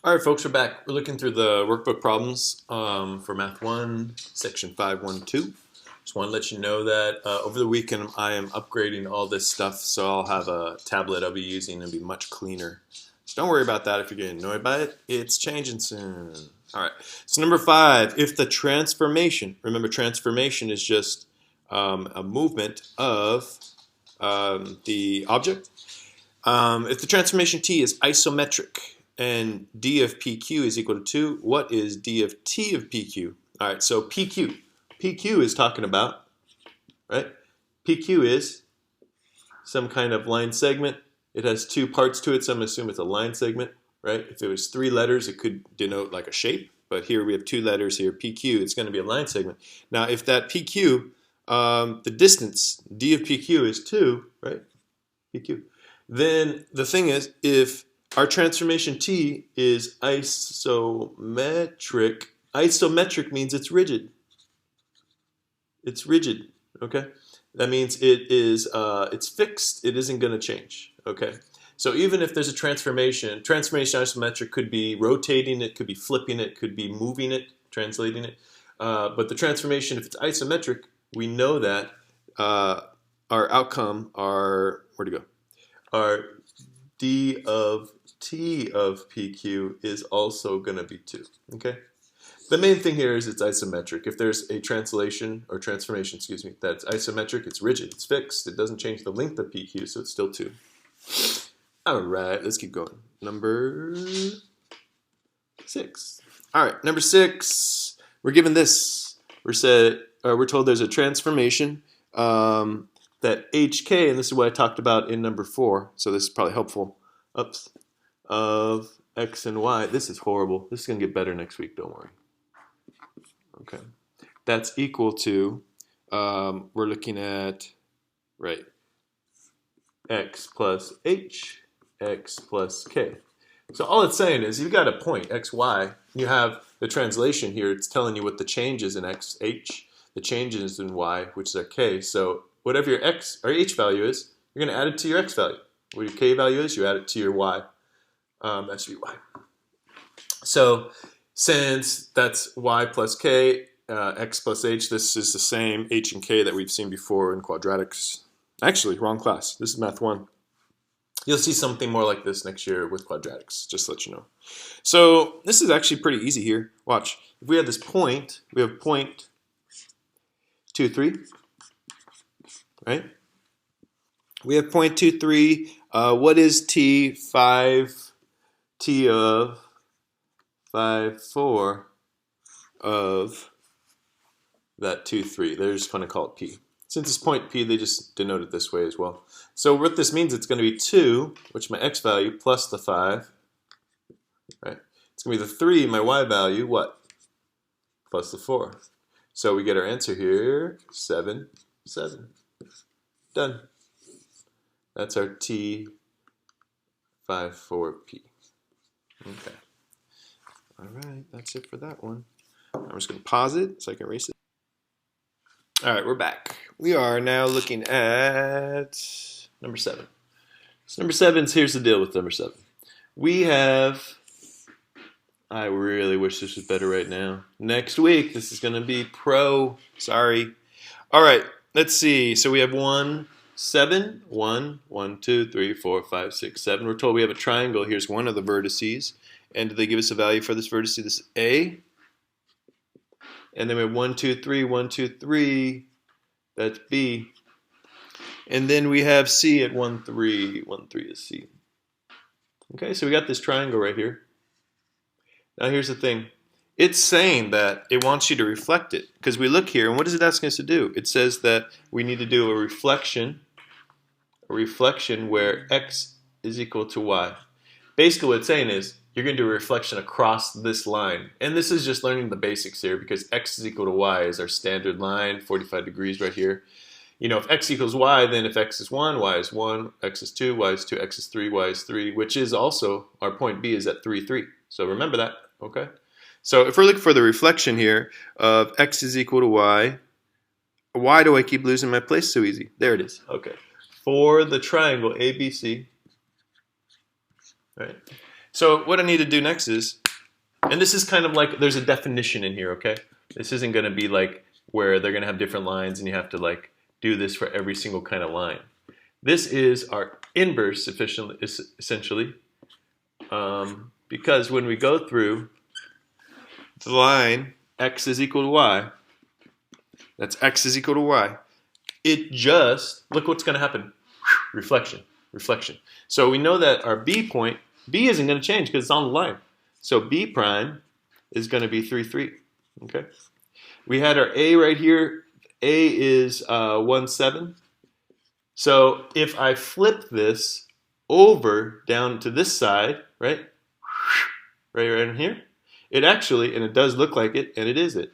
All right, folks, we're back. We're looking through the workbook problems for Math 1, Section 512. Just want to let you know that over the weekend I am upgrading all this stuff, so I'll have a tablet I'll be using and be much cleaner. So don't worry about that if you're getting annoyed by it. It's changing soon. All right, so number 5, if the transformation, remember transformation is just a movement of the object. If the transformation t is isometric, and d of pq is equal to 2, what is d of t of pq? All right, so pq. pq is talking about, right? pq is some kind of line segment. It has two parts to it, so I'm going to assume it's a line segment, right? If it was 3 letters, it could denote like a shape. But here we have 2 letters here, pq. It's going to be a line segment. Now, if that pq, the distance, d of pq is 2, right? pq. Then the thing is, if our transformation t is isometric. Isometric means it's rigid. It's rigid, okay? That means it's fixed. It isn't going to change, okay? So even if there's a transformation isometric could be rotating it, could be flipping it, could be moving it, translating it. But the transformation, if it's isometric, we know that our outcome, where'd it go? Our d of t of pq is also going to be 2, okay? The main thing here is it's isometric. If there's a transformation, that's isometric, it's rigid, it's fixed, it doesn't change the length of pq, so it's still 2. All right, let's keep going. Number 6. All right, number 6, we're given this. We're told there's a transformation that hk, and this is what I talked about in number 4, so this is probably helpful, of x and y. This is horrible. This is going to get better next week, don't worry. Okay. That's equal to, we're looking at, right, x plus h, x plus k. So all it's saying is you've got a point, x, y. You have the translation here. It's telling you what the change is in x, h, the changes in y, which is our k. So whatever your x or h value is, you're going to add it to your x value. What your k value is, you add it to your y. That should be y. So since that's y plus k, x plus h, this is the same h and k that we've seen before in quadratics. Actually, wrong class. This is Math 1. You'll see something more like this next year with quadratics, just to let you know. So this is actually pretty easy here. Watch. If we have this point, we have point 2, 3, right? We have point 2, 3. What is t? 5 t of 5, 4 of that 2, 3. They're just going to call it p. Since it's point p, they just denote it this way as well. So what this means, it's going to be 2, which is my x value, plus the 5. Right? It's going to be the 3, my y value, what? Plus the 4. So we get our answer here, 7, 7. Done. That's our t 5, 4p. Okay. All right, that's it for that one. I'm just going to pause it so I can erase it. All right, we're back. We are now looking at number 7. So number 7, here's the deal with number 7. We have, I really wish this was better right now. Next week, this is going to be pro. Sorry. All right, let's see. So we have 1, 7, 1, 1, 2, 3, 4, 5, 6, 7. We're told we have a triangle. Here's one of the vertices. And do they give us a value for this vertex? This is A. And then we have 1, 2, 3, 1, 2, 3. That's B. And then we have C at 1, 3. 1, 3 is C. Okay, so we got this triangle right here. Now here's the thing. It's saying that it wants you to reflect it. Because we look here, and what is it asking us to do? It says that we need to do a reflection where x is equal to y. Basically what it's saying is, you're going to do a reflection across this line. And this is just learning the basics here because x is equal to y is our standard line, 45 degrees right here. You know, if x equals y, then if x is 1, y is 1, x is 2, y is 2, x is 3, y is 3, which is also, our point B is at 3, 3. So remember that, okay? So if we're looking for the reflection here of x is equal to y, why do I keep losing my place so easy? There it is, okay. For the triangle ABC, right? So what I need to do next is, and this is kind of like, there's a definition in here, okay? This isn't going to be like where they're going to have different lines and you have to like do this for every single kind of line. This is our inverse essentially, because when we go through the line x is equal to y, that's x is equal to y, it just, look what's going to happen. Reflection. So we know that our B point, B isn't going to change because it's on the line. So B prime is going to be 3, 3. Okay. We had our A right here. A is 1, 7. So if I flip this over down to this side, right in here, it actually, and it does look like it, and it is it.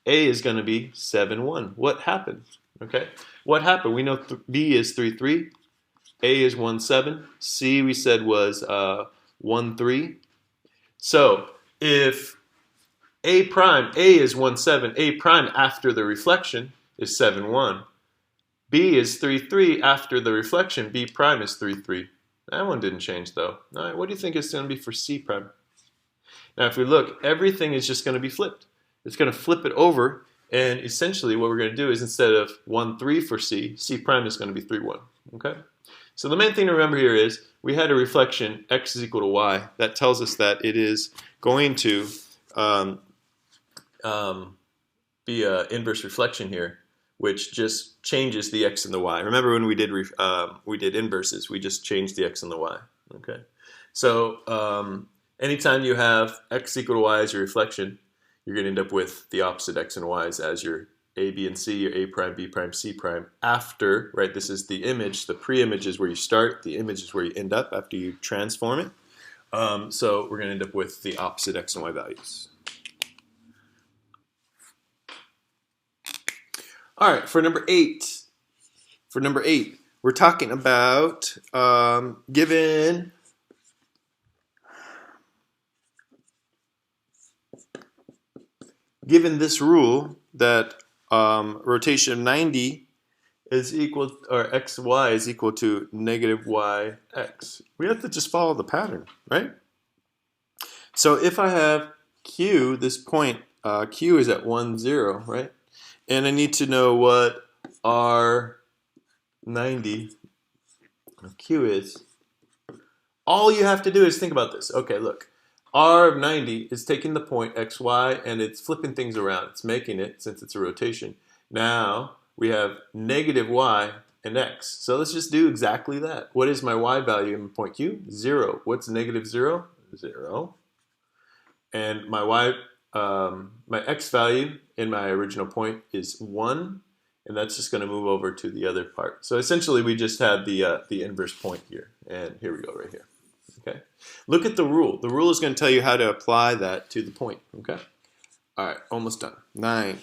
A is going to be 7, 1. What happened? Okay. What happened? We know B is 3, 3. A is 1, 7. C we said was 1, 3. So if A is 1, 7, A prime after the reflection is 7, 1. B is 3, 3 after the reflection, B prime is 3, 3. That one didn't change though. All right, what do you think it's going to be for C prime? Now if we look, everything is just going to be flipped. It's going to flip it over, and essentially what we're going to do is instead of 1, 3 for C, C prime is going to be 3, 1. Okay? So the main thing to remember here is we had a reflection x is equal to y. That tells us that it is going to be an inverse reflection here, which just changes the x and the y. Remember when we did inverses, we just changed the x and the y. Okay, so anytime you have x equal to y as your reflection, you're going to end up with the opposite x and y's as your A, B, and C, your A prime, B prime, C prime, after, right, this is the image, the pre-image is where you start, the image is where you end up after you transform it. So we're going to end up with the opposite x and y values. All right, for number 8, we're talking about given this rule that rotation of 90 is equal, or xy is equal to negative yx. We have to just follow the pattern, right? So if I have Q, this point, Q is at 1, 0, right? And I need to know what R90 of Q is. All you have to do is think about this. Okay, look. R of 90 is taking the point xy and it's flipping things around. It's making it, since it's a rotation. Now we have negative y and x. So let's just do exactly that. What is my y value in point Q? 0. What's negative 0? 0. And my my x value in my original point is 1. And that's just going to move over to the other part. So essentially we just had the inverse point here. And here we go right here. Okay. Look at the rule. The rule is going to tell you how to apply that to the point. Okay. All right. Almost done. 9.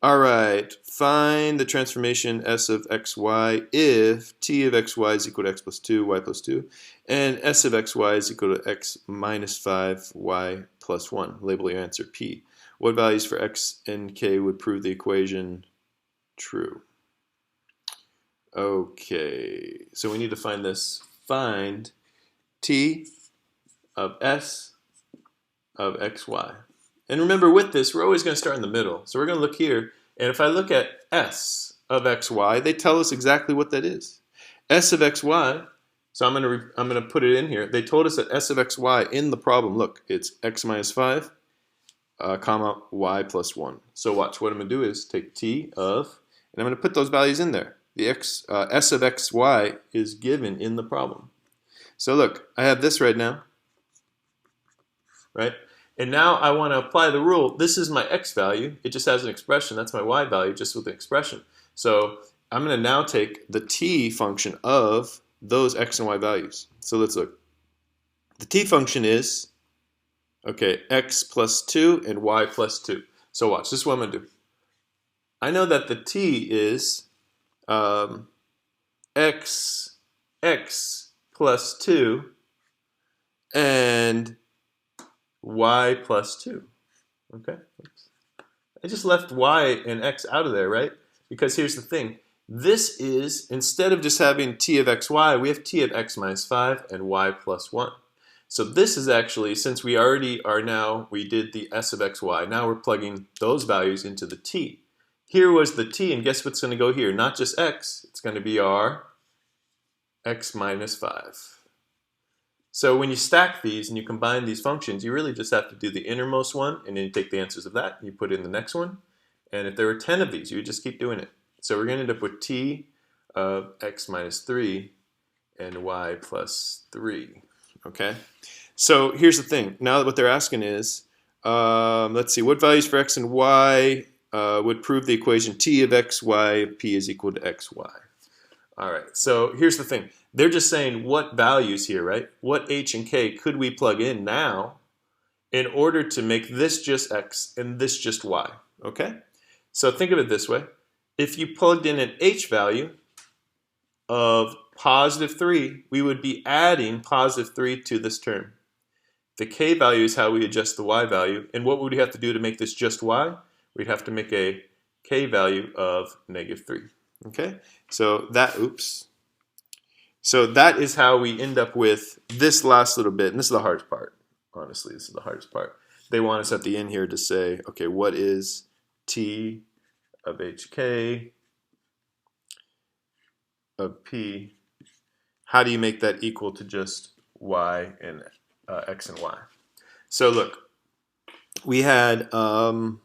All right. Find the transformation S of xy if t of xy is equal to x plus 2, y plus 2, and S of xy is equal to x minus 5, y plus 1. Label your answer P. What values for x and k would prove the equation true? Okay. So we need to find this. Find t of s of xy. And remember with this, we're always going to start in the middle. So we're going to look here, and if I look at s of xy, they tell us exactly what that is. S of xy, so I'm going to put it in here. They told us that s of xy in the problem, look, it's x minus 5, comma, y plus 1. So watch, what I'm going to do is take t of, and I'm going to put those values in there. The s of xy is given in the problem. So look, I have this right now, right? And now I want to apply the rule. This is my x value. It just has an expression. That's my y value just with an expression. So I'm going to now take the t function of those x and y values. So let's look. The t function is, okay, x plus 2 and y plus 2. So watch, this is what I'm going to do. I know that the t is x plus 2 and y plus 2. Okay? I just left y and x out of there, right? Because here's the thing. This is, instead of just having t of xy, we have t of x minus 5 and y plus 1. So this is actually, since we already are now, we did the s of xy, now we're plugging those values into the t. Here was the t, and guess what's going to go here? Not just x, it's going to be our x minus 5. So when you stack these and you combine these functions, you really just have to do the innermost one, and then you take the answers of that, and you put in the next one. And if there were 10 of these, you would just keep doing it. So we're going to end up with t of x minus 3 and y plus 3. Okay? So here's the thing. Now what they're asking is, let's see, what values for x and y would prove the equation t of xy of p is equal to xy? All right, so here's the thing. They're just saying what values here, right? What h and k could we plug in now in order to make this just x and this just y, okay? So think of it this way. If you plugged in an h value of positive 3, we would be adding positive 3 to this term. The k value is how we adjust the y value. And what would we have to do to make this just y? We'd have to make a k value of negative 3. Okay? So that, So that is how we end up with this last little bit. And this is the hardest part. Honestly, this is the hardest part. They want us at the end here to say, okay, what is t of hk of p? How do you make that equal to just y and x and y? So look, we had our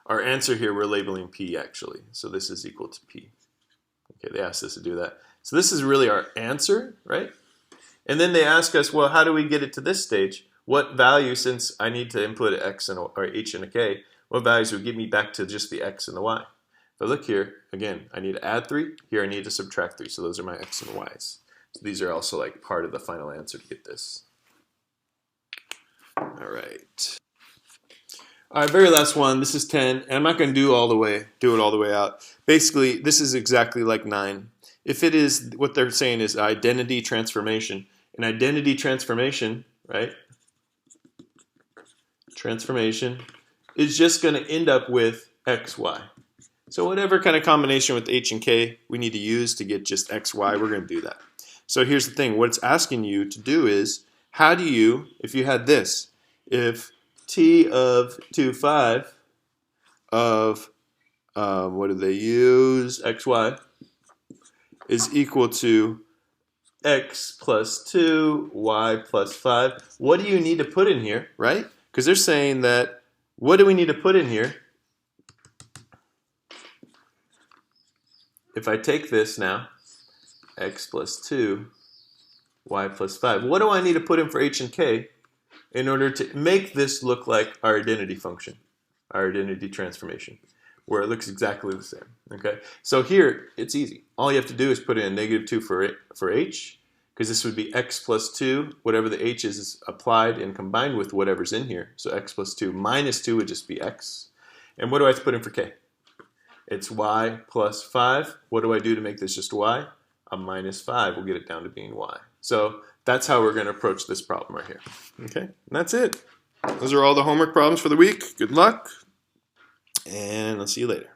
answer here we're labeling p actually. So this is equal to p. Okay, they asked us to do that. So this is really our answer, right? And then they ask us, well, how do we get it to this stage? What value, since I need to input an x and or h and a k, what values would get me back to just the x and the y? If I look here, again, I need to add 3. Here I need to subtract 3. So those are my x and y's. So these are also like part of the final answer to get this. All right. All right, very last one. This is 10, and I'm not going to do it all the way out. Basically, this is exactly like 9. If it is, what they're saying is identity transformation. An identity transformation, right? Transformation is just going to end up with x, y. So whatever kind of combination with h and k we need to use to get just x, y, we're going to do that. So here's the thing. What it's asking you to do is, how do you, if you had this, if t of 2, 5 of, what do they use, xy, is equal to x plus 2, y plus 5. What do you need to put in here, right? Because they're saying that, what do we need to put in here? If I take this now, x plus 2, y plus 5, what do I need to put in for h and k in order to make this look like our identity function, our identity transformation, where it looks exactly the same, okay? So here, it's easy. All you have to do is put in a negative 2 for h, because this would be x plus 2, whatever the h is applied and combined with whatever's in here. So x plus 2 minus 2 would just be x. And what do I have to put in for k? It's y plus 5. What do I do to make this just y? A minus 5 will get it down to being y. So that's how we're going to approach this problem right here. Okay, and that's it. Those are all the homework problems for the week. Good luck, and I'll see you later.